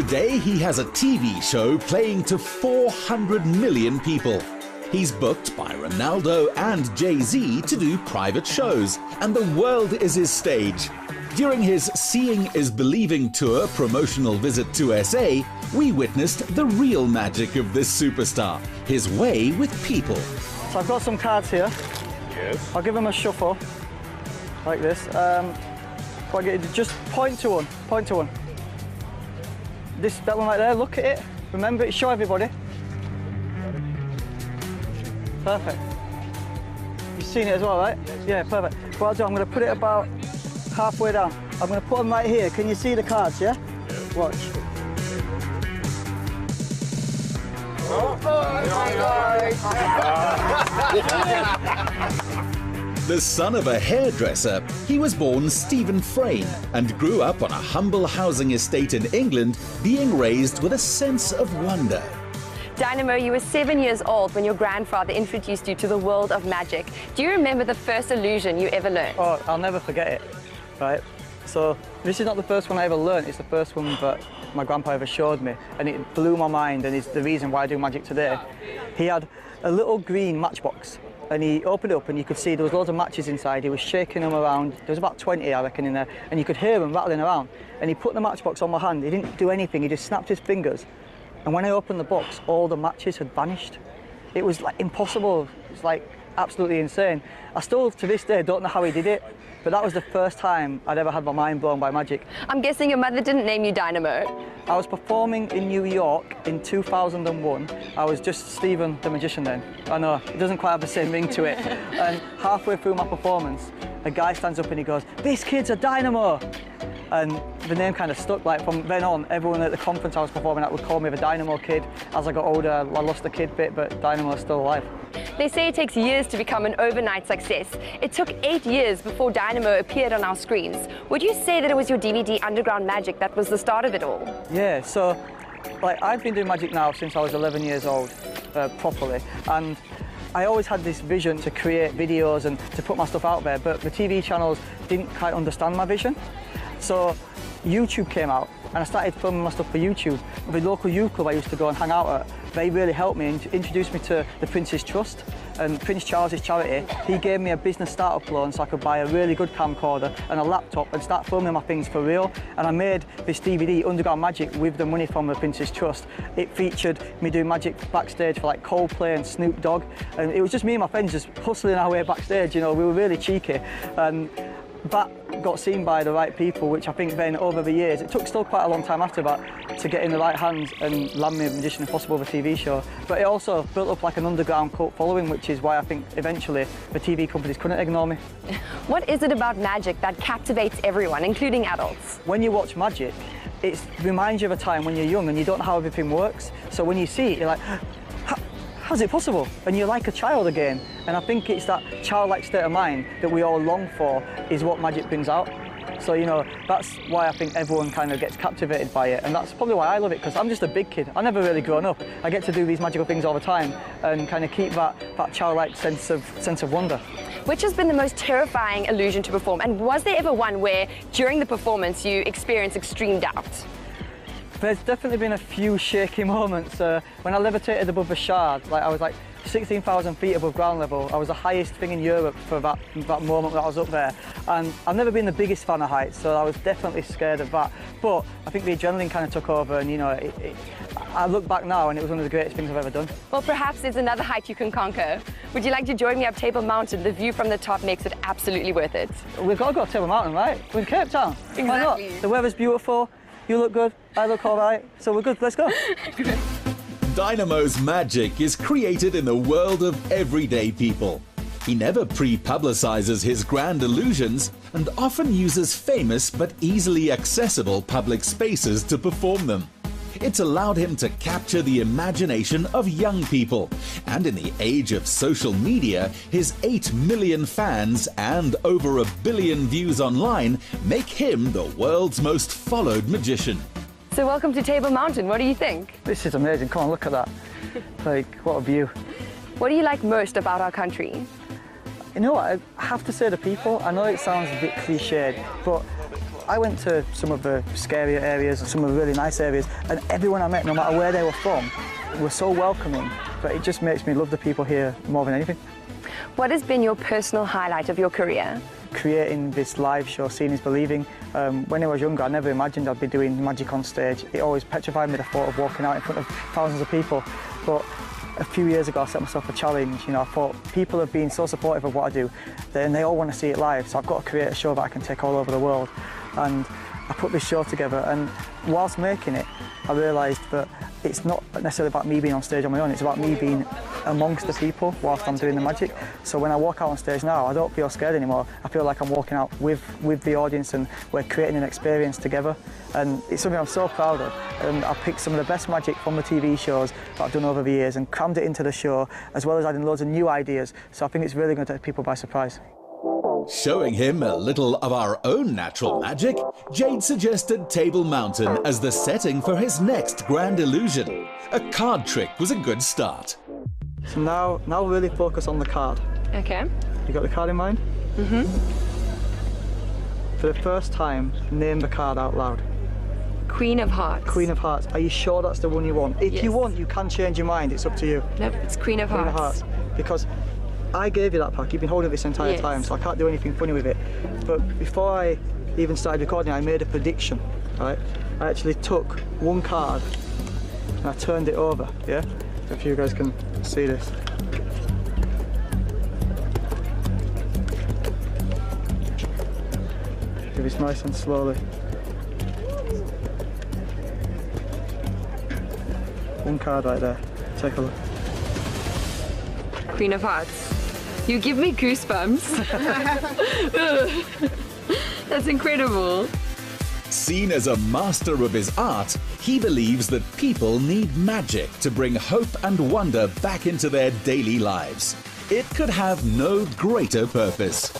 Today he has a TV show playing to 400 million people. He's booked by Ronaldo and Jay-Z to do private shows, and the world is his stage. During his Seeing is Believing tour promotional visit to SA, we witnessed the real magic of this superstar, his way with people. So I've got some cards here. Yes. I'll give them a shuffle, like this. Just point to one, point to one. That one right there, look at it. Remember it, show everybody. Perfect. You've seen it as well, right? Yeah, perfect. What I'll do, I'm going to put it about halfway down. I'm going to put them right here. Can you see the cards, yeah? Watch. The son of a hairdresser, he was born Stephen Frayne and grew up on a humble housing estate in England, being raised with a sense of wonder. Dyanamo, you were 7 years old when your grandfather introduced you to the world of magic. Do you remember the first illusion you ever learned? Oh, I'll never forget it, right? So this is not the first one I ever learned, it's the first one that my grandpa ever showed me, and it blew my mind, and it's the reason why I do magic today. He had a little green matchbox, and he opened it up and you could see there was loads of matches inside. He was shaking them around. There was about 20, I reckon, in there, and you could hear them rattling around. And he put the matchbox on my hand. He didn't do anything, he just snapped his fingers. And when I opened the box, all the matches had vanished. It was like impossible. It's like absolutely insane. I still, to this day, don't know how he did it, but that was the first time I'd ever had my mind blown by magic. I'm guessing your mother didn't name you Dyanamo. I was performing in New York in 2001. I was just Stephen the Magician then. I know, it doesn't quite have the same ring to it. And halfway through my performance, a guy stands up and he goes, "This kid's a Dynamo!" And the name kind of stuck. Like from then on, everyone at the conference I was performing at would call me the Dynamo Kid. As I got older, I lost the kid bit, but Dynamo's still alive. They say it takes years to become an overnight success. It took 8 years before Dyanamo appeared on our screens. Would you say that it was your DVD Underground Magic that was the start of it all? Yeah, so like I've been doing magic now since I was 11 years old, properly. And I always had this vision to create videos and to put my stuff out there, but the TV channels didn't quite understand my vision. So YouTube came out and I started filming my stuff for YouTube. The local youth club I used to go and hang out at, they really helped me and introduced me to the Prince's Trust and Prince Charles's charity. He gave me a business startup loan so I could buy a really good camcorder and a laptop and start filming my things for real. And I made this DVD, Underground Magic, with the money from the Prince's Trust. It featured me doing magic backstage for like Coldplay and Snoop Dogg. And it was just me and my friends just hustling our way backstage, you know, we were really cheeky. And that got seen by the right people, which I think then over the years, it took still quite a long time after that to get in the right hands and land me Magician Impossible, the TV show. But it also built up like an underground cult following, which is why I think eventually the TV companies couldn't ignore me. What is it about magic that captivates everyone, including adults? When you watch magic, it reminds you of a time when you're young and you don't know how everything works. So when you see it, you're like, how's it possible? And you're like a child again. And I think it's that childlike state of mind that we all long for is what magic brings out. So, you know, that's why I think everyone kind of gets captivated by it. And that's probably why I love it, because I'm just a big kid. I've never really grown up. I get to do these magical things all the time and kind of keep that childlike sense of wonder. Which has been the most terrifying illusion to perform? And was there ever one where, during the performance, you experienced extreme doubt? There's definitely been a few shaky moments. When I levitated above the Shard, like I was like 16,000 feet above ground level. I was the highest thing in Europe for that moment that I was up there. And I've never been the biggest fan of heights, so I was definitely scared of that. But I think the adrenaline kind of took over, and you know, I look back now and it was one of the greatest things I've ever done. Well, perhaps there's another height you can conquer. Would you like to join me up Table Mountain? The view from the top makes it absolutely worth it. We've got to go up Table Mountain, right? We're in Cape Town. Exactly. Why not? The weather's beautiful. You look good, I look all right, so we're good, let's go. Dynamo's magic is created in the world of everyday people. He never pre-publicizes his grand illusions and often uses famous but easily accessible public spaces to perform them. It's allowed him to capture the imagination of young people, and in the age of social media, his 8 million fans and over 1 billion views online make him the world's most followed magician. So welcome to Table Mountain. What do you think? This is amazing. Come on, look at that. Like, what a view. What do you like most about our country? You know what, I have to say the people. I know it sounds a bit cliched, but I went to some of the scarier areas and some of the really nice areas, and everyone I met, no matter where they were from, were so welcoming. But it just makes me love the people here more than anything. What has been your personal highlight of your career? Creating this live show, Seeing is Believing. When I was younger, I never imagined I'd be doing magic on stage. It always petrified me, the thought of walking out in front of thousands of people. But a few years ago, I set myself a challenge. You know, I thought people have been so supportive of what I do, and they all want to see it live. So I've got to create a show that I can take all over the world. And I put this show together, and whilst making it, I realised that it's not necessarily about me being on stage on my own, it's about me being amongst the people whilst I'm doing the magic. So when I walk out on stage now, I don't feel scared anymore. I feel like I'm walking out with the audience, and we're creating an experience together. And it's something I'm so proud of. And I picked some of the best magic from the TV shows that I've done over the years and crammed it into the show, as well as adding loads of new ideas. So I think it's really going to take people by surprise. Showing him a little of our own natural magic, Jade suggested Table Mountain as the setting for his next grand illusion. A card trick was a good start. So now really focus on the card. Okay. You got the card in mind? Mm-hmm. For the first time, name the card out loud. Queen of Hearts. Queen of Hearts. Are you sure that's the one you want? If you want, you can change your mind. It's up to you. Nope, it's Queen of Hearts. Queen of Hearts. Because I gave you that pack. You've been holding it this entire time, so I can't do anything funny with it. But before I even started recording, I made a prediction. Right? I actually took one card and I turned it over. Yeah. If you guys can see this. Do this nice and slowly. One card right there. Take a look. Queen of Hearts. You give me goosebumps. That's incredible. Seen as a master of his art, he believes that people need magic to bring hope and wonder back into their daily lives. It could have no greater purpose.